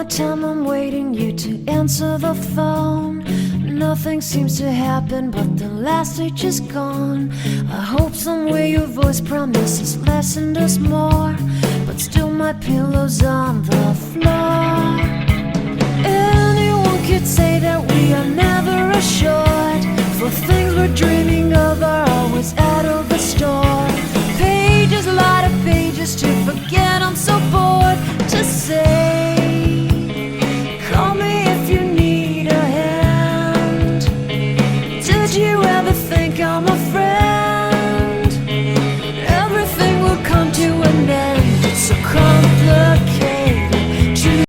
time I'm waiting you to answer the phone. Nothing seems to happen, but the last stage is gone. I hope somewhere your voice promises less and us more, but still my pillow's on the floor. Anyone could say that we are never assured, for things we're dreaming of are